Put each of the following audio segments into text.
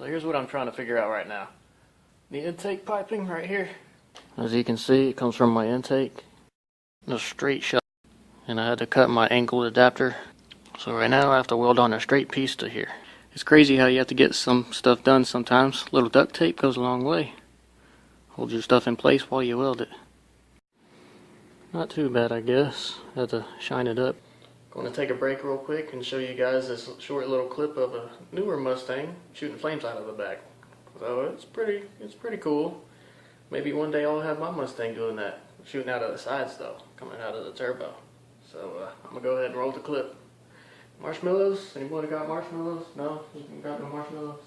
So here's what I'm trying to figure out right now. The intake piping right here. As you can see, it comes from my intake. A straight shot. And I had to cut my angled adapter. So right now I have to weld on a straight piece to here. It's crazy how you have to get some stuff done sometimes. A little duct tape goes a long way. Hold your stuff in place while you weld it. Not too bad, I guess. Had to shine it up. Going to take a break real quick and show you guys this short little clip of a newer Mustang shooting flames out of the back. So it's pretty cool. Maybe one day I'll have my Mustang doing that. Shooting out of the sides though, coming out of the turbo. So I'm gonna go ahead and roll the clip. Marshmallows? Anybody got marshmallows? No? You got no marshmallows?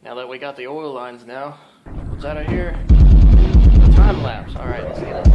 Now that we got the oil lines now, what's out of here? The time lapse. Alright, let's see that.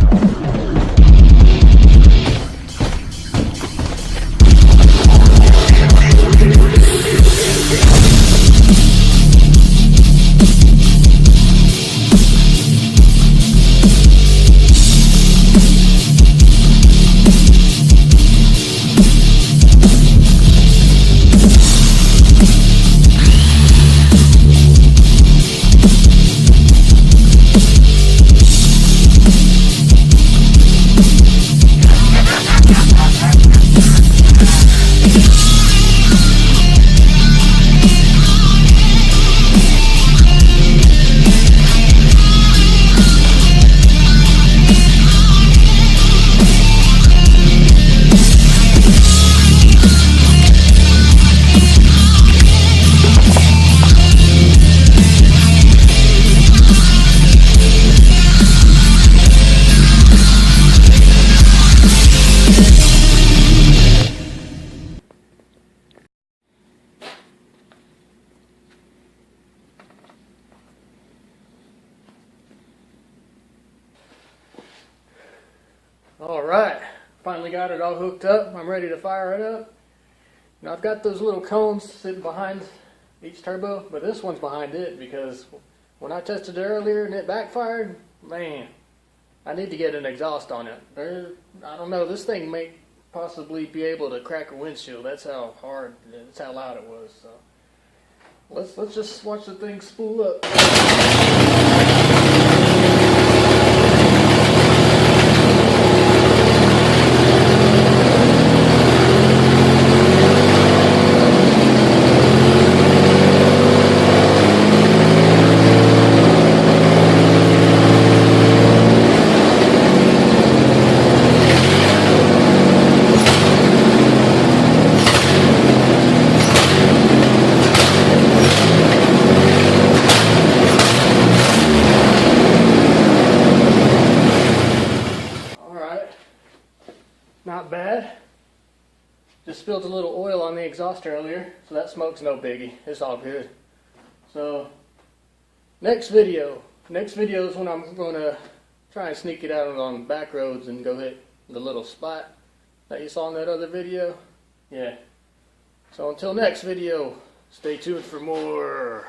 Alright, finally got it all hooked up. I'm ready to fire it up. Now I've got those little cones sitting behind each turbo, but this one's behind it because when I tested it earlier and it backfired, man, I need to get an exhaust on it. I don't know, this thing may possibly be able to crack a windshield. That's how hard, that's how loud it was. So let's just watch the thing spool up. Not bad. Just spilled a little oil on the exhaust earlier, so that smoke's no biggie. It's all good. So, next video is when I'm going to try and sneak it out on back roads and go hit the little spot that you saw in that other video. Yeah. So until next video, stay tuned for more.